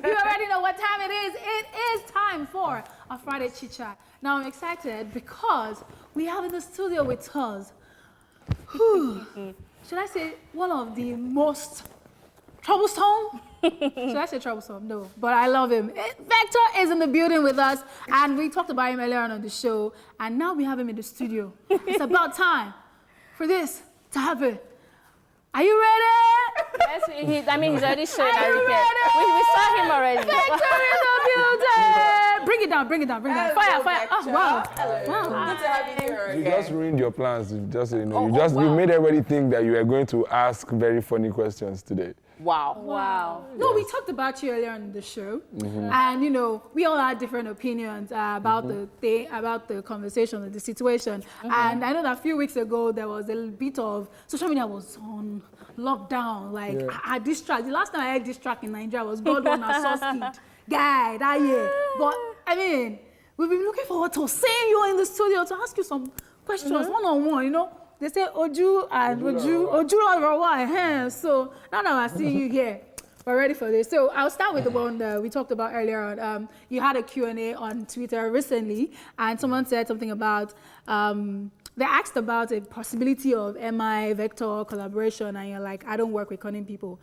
You already know what time it is. It is time for a Friday Chit Chat. Now I'm excited because we have in the studio with us, should I say, one of the most troublesome? Should I say troublesome? No, but I love him. Vector is in the building with us, and we talked about him earlier on the show, and now we have him in the studio. It's about time for this to happen. Are you ready? Yes, I mean, he's already showing Are you everything. ready? We saw him already. Vector in the building! Bring it down, bring it down, bring it down. Fire, fire. Oh, wow. Wow. Good to have you here You again. just ruined your plans. Just so you know, you made everybody think that you were going to ask very funny questions today. Wow. Wow. No, we talked about you earlier on the show, and you know we all had different opinions about the conversation, the situation. And I know that a few weeks ago there was a bit of social media was on lockdown. Like diss track. The last time I heard diss track in Nigeria was God One Sauce guy that year. But I mean, we've been looking forward to seeing you in the studio to ask you some questions one on one. You know. They say Oju and Oju. So now that I see you here, we're ready for this. So I'll start with the one that we talked about earlier on. You had a Q&A on Twitter recently, and someone said something about, they asked about a possibility of MI Vector collaboration, and you're like, I don't work with cunning people.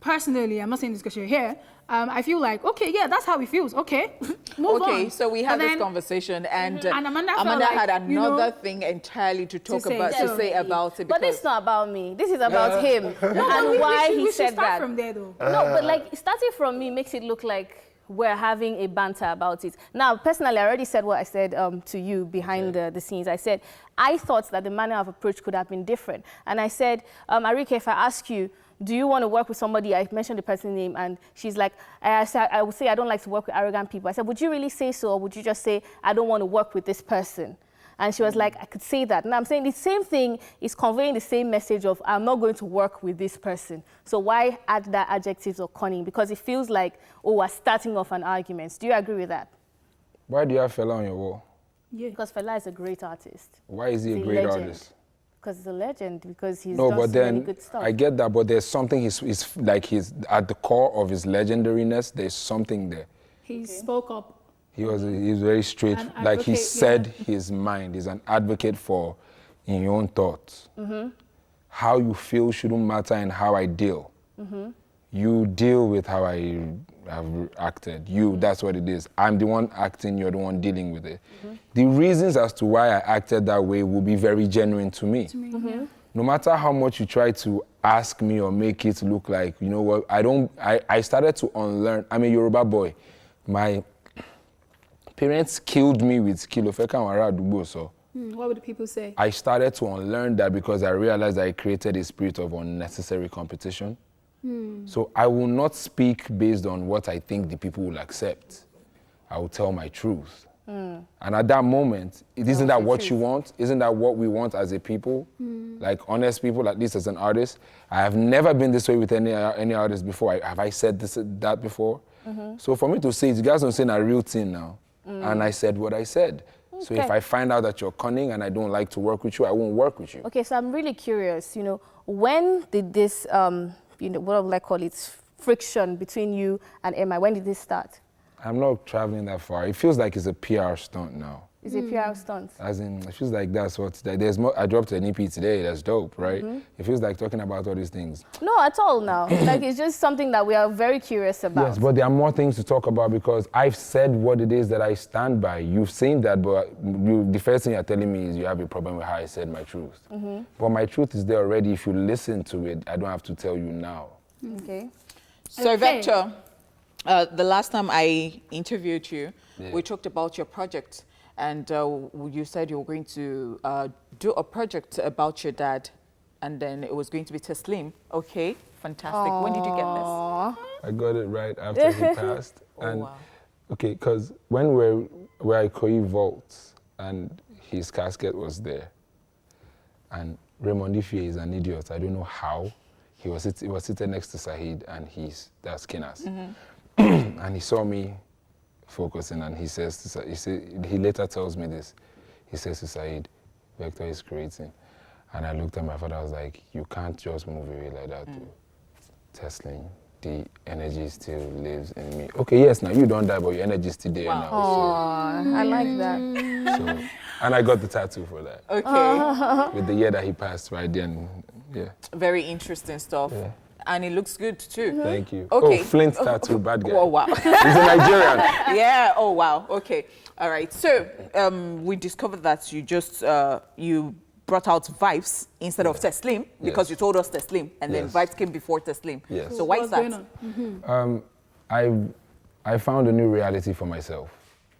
Personally, I'm not saying this because you're here. I feel like, okay, yeah, that's how it feels. Okay, move on. Okay, so we had this conversation, and Amanda had another thing entirely to say about it. But this is not about me. This is about him and why he said start that. From there, though. No, but like starting from me makes it look like we're having a banter about it. Now, personally, I already said what I said to you behind the scenes. I said, I thought that the manner of approach could have been different. And I said, Arike, if I ask you, do you want to work with somebody? I mentioned the person's name, and she's like, I would say I don't like to work with arrogant people. I said, would you really say so, or would you just say, I don't want to work with this person? And she was like, I could say that. And I'm saying the same thing is conveying the same message of, I'm not going to work with this person. So why add that adjectives or cunning? Because it feels like, oh, we're starting off an argument. Do you agree with that? Why do you have Fela on your wall? Yeah. Because Fela is a great artist. Why is he a He's great legend. artist? Because he's a legend, because he's No, done but so many then good stuff. I get that, but there's something he's at the core of his legendariness. There's something there. He spoke up. He's very straight. An Like he advocate, said his mind. He's an advocate for in your own thoughts. How you feel shouldn't matter and how I deal. You deal with how I have acted. That's what it is. I'm the one acting, you're the one dealing with it. The reasons as to why I acted that way will be very genuine to me. No matter how much you try to ask me or make it look like, you know what, I started to unlearn. I'm a Yoruba boy. My parents killed me with Kilofeka Wara Adugbo, so. What would the people say? I started to unlearn that because I realized I created a spirit of unnecessary competition. So I will not speak based on what I think the people will accept. I will tell my truth. And at that moment, isn't that what you want? Isn't that what we want as a people? Like honest people, at least as an artist. I have never been this way with any artist before. Have I said that before? So for me to say it, you guys don't say a real thing now. And I said what I said. So if I find out that you're cunning and I don't like to work with you, I won't work with you. Okay, so I'm really curious, when did this, what would I call it, friction between you and Emma, when did this start? I'm not traveling that far. It feels like it's a PR stunt now. It's a PR stunt. As in, it feels like that's what, there's more, I dropped an EP today, that's dope, right? It feels like talking about all these things. No, at all now. Like, it's just something that we are very curious about. Yes, but there are more things to talk about because I've said what it is that I stand by. You've seen that, but the first thing you're telling me is you have a problem with how I said my truth. But my truth is there already. If you listen to it, I don't have to tell you now. Okay. So Vector, the last time I interviewed you, we talked about your project. And you said you were going to do a project about your dad, and then it was going to be Teslim. Okay, fantastic. When did you get this? I got it right after he passed. Okay, because when we're at Ikoyi Vault, and his casket was there, and Raymond Ifie is an idiot. I don't know how. He was sitting next to Saheed, and that's Kinas. And he saw me focusing, and he later tells me this. He says to Saheed, Vector is creating. And I looked at my father, I was like, you can't just move away like that. Tesling, the energy still lives in me. Okay, yes, now you don't die, but your energy is still there now. Oh, I like that. So, and I got the tattoo for that. Okay. With the year that he passed right then. Yeah. Very interesting stuff. Yeah. And it looks good too. Thank you. Okay. Oh, Flint tattoo, bad guy. Oh, wow. He's a Nigerian. Yeah. Oh, wow. Okay. All right. So we discovered that you just, you brought out Vibes instead of Teslim because you told us Teslim and then Vibes came before Teslim. Yes. So why is What's that? going on? I found a new reality for myself.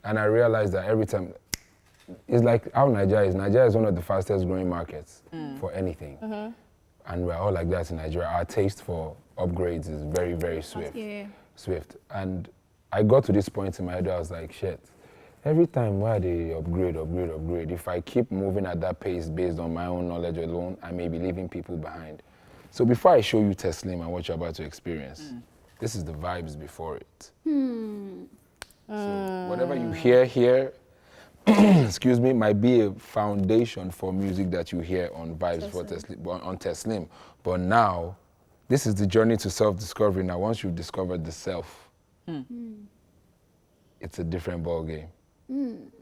And I realized that every time, it's like how Nigeria is. Nigeria is one of the fastest growing markets for anything. And we're all like that in Nigeria. Our taste for upgrades is very, very swift. And I got to this point in my head where I was like, shit, every time where they upgrade, if I keep moving at that pace based on my own knowledge alone, I may be leaving people behind. So before I show you Teslim and what you're about to experience, this is the Vibes before it. So whatever you hear here, excuse me, might be a foundation for music that you hear on Vibes for on Teslim. But now, this is the journey to self-discovery. Now, once you've discovered the self, it's a different ball game.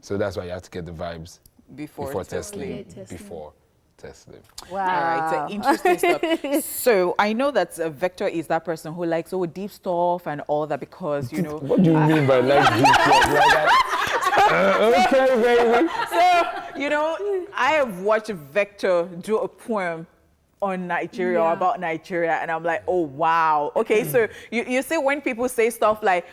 So that's why you have to get the Vibes before Teslim. Before Teslim. Wow. All right, interesting stuff. So I know that Vector is that person who likes deep stuff and all that because, you know. What do you mean by like deep stuff? Okay, baby. So, you know, I have watched Vector do a poem on Nigeria or about Nigeria, and I'm like, oh, wow. Okay, so you see when people say stuff like,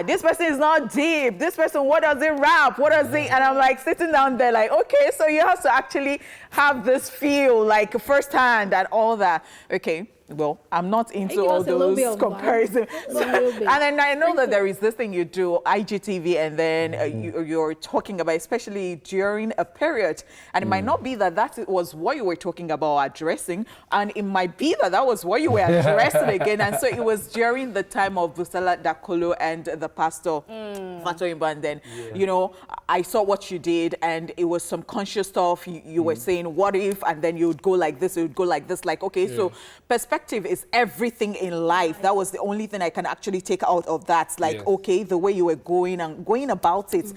this person is not deep, this person, what does it rap, what does it, and I'm like sitting down there like, okay, so you have to actually have this feel like firsthand and all that. Okay. Well, I'm not into all those comparisons. And then I know that there is this thing you do, IGTV, and then you're talking about, especially during a period. And it might not be that that was what you were talking about addressing, and it might be that that was what you were addressing again. And so it was during the time of Busala Dakolo and the pastor, Fatoyinbo, and then, you know, I saw what you did, and it was some conscious stuff. You were saying, what if, and then you would go like this, you would go like this, like, okay, so perspective is everything in life. That was the only thing I can actually take out of that. Like, okay, the way you were going and going about it.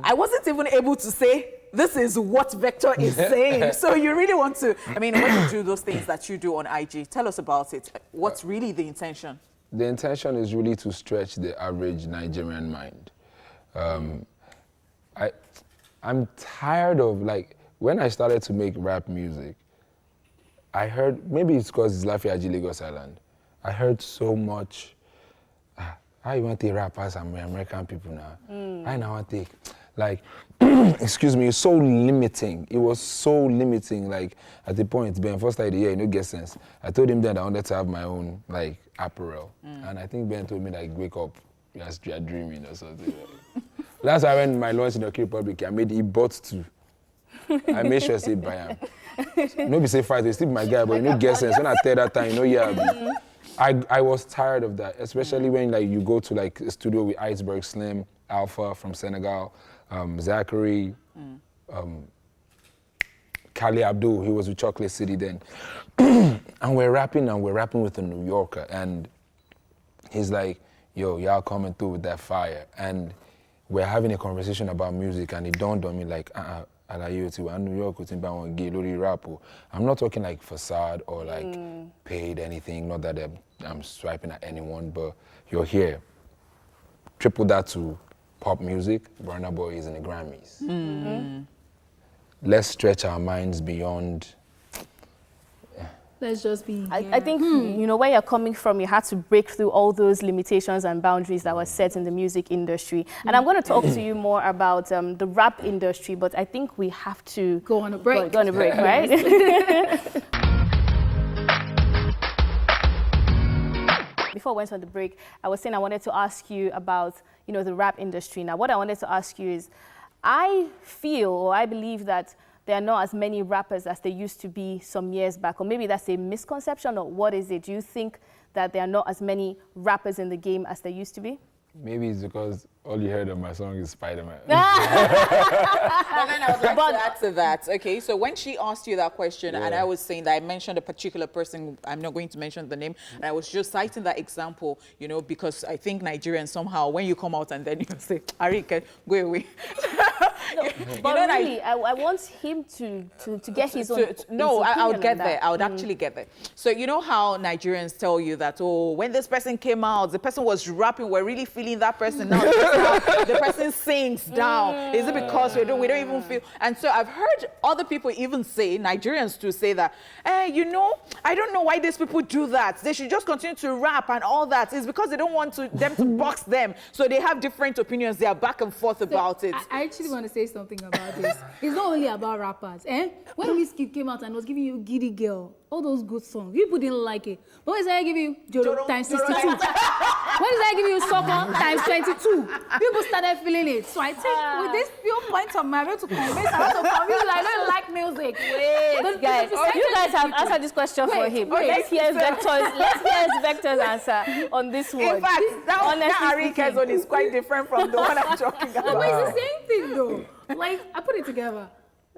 I wasn't even able to say, this is what Vector is saying. So you really want to, I mean, when you do those things that you do on IG, tell us about it. What's really the intention? The intention is really to stretch the average Nigerian mind. I'm tired of, like, when I started to make rap music, I heard, maybe it's because it's Lafiaji, Lagos Island, I heard so much, how you want to rap as American people now? I now want to, like, excuse me, it's so limiting. It was so limiting, like, at the point, Ben first started the year, you know, get sense. I told him that I wanted to have my own, like, apparel. And I think Ben told me, like, wake up, you're dreaming or something. That's why when my launch in the Republic, he bought two. I made sure I say buy him. No be say fight, they still be my guy, but you know get sense. When I tell that time, you know, yeah. I was tired of that, especially when like you go to like a studio with Iceberg Slim, Alpha from Senegal, Zachary, Kali Abdul, he was with Chocolate City then. And we're rapping with a New Yorker, and he's like, yo, y'all coming through with that fire. And we're having a conversation about music, and it dawned on me like, I'm New York, I'm not talking like facade or like paid anything, not that I'm swiping at anyone, but you're here. Triple that to pop music, Burna Boy is in the Grammys. Let's stretch our minds beyond. Let's just be. I think, you know, where you're coming from, you had to break through all those limitations and boundaries that were set in the music industry. And I'm going to talk to you more about the rap industry, but I think we have to go on a break. Go on a break, right? Before I went on the break, I was saying I wanted to ask you about, you know, the rap industry. Now, what I wanted to ask you is, I feel or I believe that there are not as many rappers as there used to be some years back, or maybe that's a misconception, or what is it? Do you think that there are not as many rappers in the game as there used to be? Maybe it's because all you heard of my song is Spider-Man. But then I would like to add to that. Okay, so when she asked you that question, and I was saying that I mentioned a particular person, I'm not going to mention the name, and I was just citing that example, you know, because I think Nigerians somehow, when you come out and then you say, Arike, go away. But really, I want him to get his own. No, I would get there. I would actually get there. So you know how Nigerians tell you that, oh, when this person came out, the person was rapping, we're really feeling that person now. The person sings down. Is it because we don't even feel? And so I've heard other people even say, Nigerians to say that, you know, I don't know why these people do that. They should just continue to rap and all that. It's because they don't want them to box them. So they have different opinions. They are back and forth about it. I actually want to say something about this. It's not only about rappers. When Wizkid came out and was giving you Giddy Girl, all those good songs, people didn't like it. But when I give you Joro times 62, when I give you Soccer times 22, people started feeling it. So I think with these few points of my way to convince, I want to convince you I don't like music. Wait, guys, you guys have answered this question for him. Let's hear Vector's answer on this one. In fact, that Arike's one is quite different from the one I'm talking about. No, but it's the same thing though. Like, I put it together.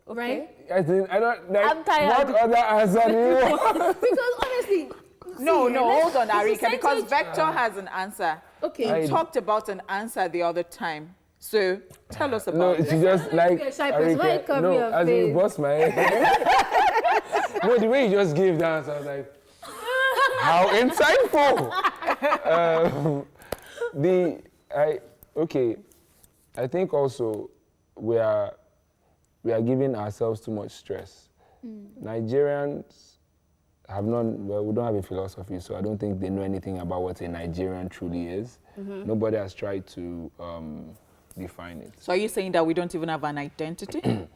Right? I don't. Like, I'm tired. What other answer do you want? Because honestly, No, hold on, it's a Arike, because percentage. Vector has an answer. Okay. He talked about an answer the other time. So tell us No, about it. it's just like be a shy person. Why you cover no, your as you face? bust my head. No, the way you just gave the answer, I was like, how insightful. I think also we are giving ourselves too much stress. Nigerians have not, well, we don't have a philosophy, so I don't think they know anything about what a Nigerian truly is. Nobody has tried to define it. So are you saying that we don't even have an identity?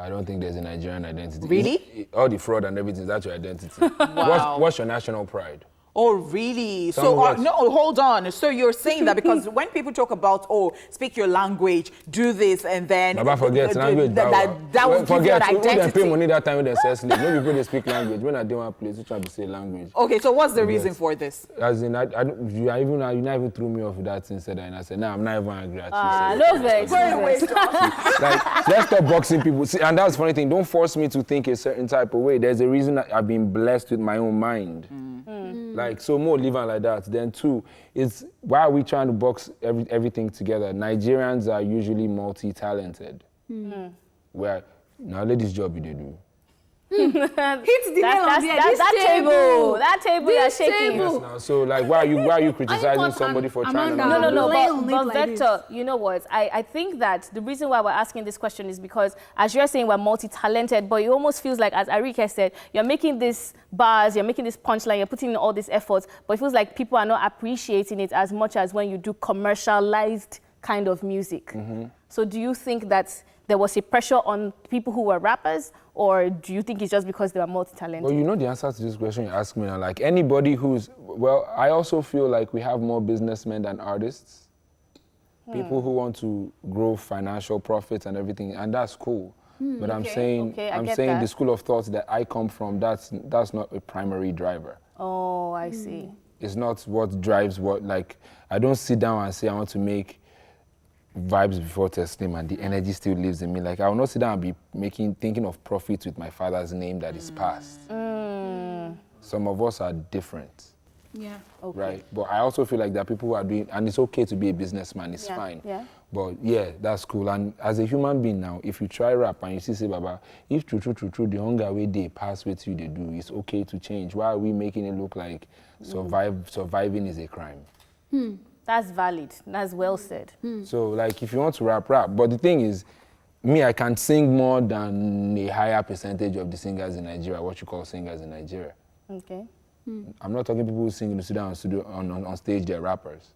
I don't think there's a Nigerian identity. Really? All the fraud and everything, that's your identity. Wow. What's your national pride? Oh, really? Some So, words. no, hold on. So you're saying that because when people talk about, oh, speak your language, do this, and then... Baba forget language. That will give you an Who dem pay identity. money that time when they say sleep? No people they speak language. When I do one place, you try to say language. Okay, so what's the reason Yes. for this? As in, you not even threw me off with that instead, and I said, nah, I'm not even angry at you. No vex. Like, let's stop boxing people. See, and that's the funny thing. Don't force me to think a certain type of way. There's a reason that I've been blessed with my own mind. Like, so more live like that. Then two, it's why are we trying to box everything together? Nigerians are usually multi-talented. Where now ladies' job you they do. Hit the nail on the head. This That table you're This shaking. table. Yes, now, so like why are you criticizing want somebody for trying to Amanda, No, Lay on it but like Vector, you know what? I think that the reason why we're asking this question is because, as you're saying, we're multi-talented, but it almost feels like, as Arike said, you're making this bars, you're making this punchline, you're putting in all these efforts, but it feels like people are not appreciating it as much as when you do commercialized kind of music. So do you think that there was a pressure on people who were rappers, or do you think it's just because they were multi-talented? Well, you know the answer to this question you asked me now. Like anybody who's, well, I also feel like we have more businessmen than artists. People who want to grow financial profits and everything, and that's cool. But I'm saying that. the school of thought that I come from, that's not a primary driver. Oh, I see. It's not what drives what, like, I don't sit down and say I want to make vibes before testing and the energy still lives in me. Like, I will not sit down and be thinking of profits with my father's name that is passed. Some of us are different. Yeah. Okay. Right, but I also feel like there are people who are doing, and it's okay to be a businessman, it's fine. Yeah. But yeah, that's cool. And as a human being now, if you try rap and you see, say, Baba, if true, the hunger way they pass with you, they do, it's okay to change. Why are we making it look like surviving is a crime? That's valid. That's well said. So like, if you want to rap. But the thing is, me, I can sing more than a higher percentage of the singers in Nigeria, what you call singers in Nigeria. Okay. I'm not talking people who sing in the studio on stage, they're rappers.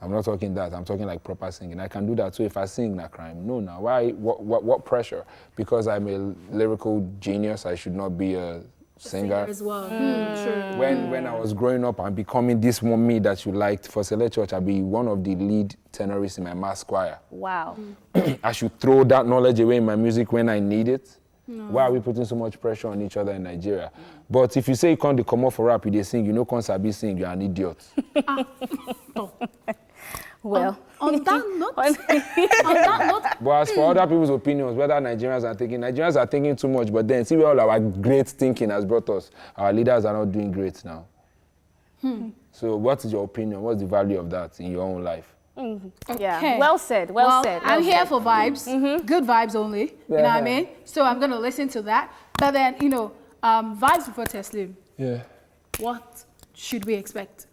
I'm not talking that. I'm talking like proper singing. I can do that. So if I sing, not crime. No, now why? What pressure? Because I'm a lyrical genius, I should not be a singer. As well. True. When I was growing up and becoming this one me that you liked for Select Church, I'd be one of the lead tenorists in my mass choir. Wow. I should throw that knowledge away in my music when I need it. Why are we putting so much pressure on each other in Nigeria? But if you say you can't come up for rap, you sing, you know can't sabi sing, you're an idiot. Well, on that note, on that note, But as for other people's opinions, whether Nigerians are thinking too much, but then see where all our great thinking has brought us. Our leaders are not doing great now. So what is your opinion? What's the value of that in your own life? yeah, Okay. well said, well said. I'm well here said. for vibes, good vibes only. You know what I mean? So I'm gonna listen to that. But then, vibes before Teslim. Yeah. What should we expect?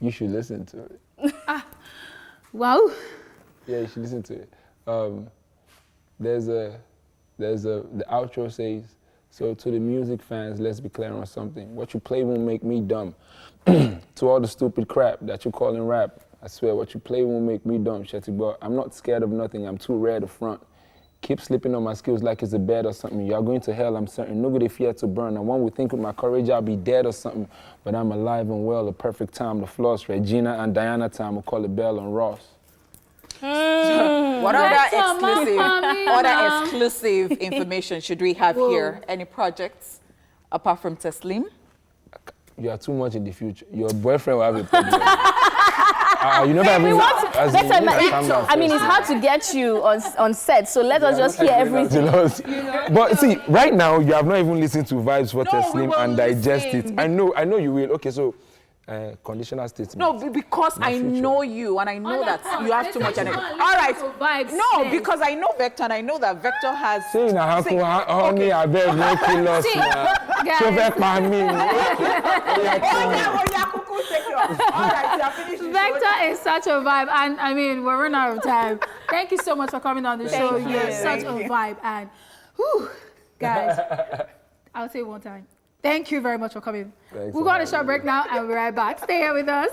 You should listen to it. Well, Yeah, you should listen to it. The outro says, so to the music fans, let's be clear on something. What you play won't make me dumb. To all the stupid crap that you call in rap, I swear what you play won't make me dumb, Shetty, but I'm not scared of nothing. I'm too rare to front. Keep slipping on my skills like it's a bed or something. Y'all going to hell, I'm certain. Nobody fear to burn. And one would think with my courage I'll be dead or something. But I'm alive and well, a perfect time to floss. Regina and Diana time, we'll call it Bell and Ross. What other exclusive information should we have here? Any projects apart from Teslim? You are too much in the future. Your boyfriend will have a problem. You never have I mean, it's hard to get you on set, so let us just hear everything. But see, right now, you have not even listened to Vibes for No, Teslim we will and digest listen. it. I know you will. Okay, so conditional statement. No, because I future. know you and I know that you have too much energy. All All right. Vibes. No, because I know Vector and I know that Vector has... Say na honey, I beg no kill us now. So back by me. Vector is such a vibe, and I mean, we're running out of time. Thank you so much for coming on the show. you. You're such a vibe, and guys, I'll say it one time. Thank you very much for coming. Thanks We'll for go on a having short break now, and we'll be right back. Stay here with us.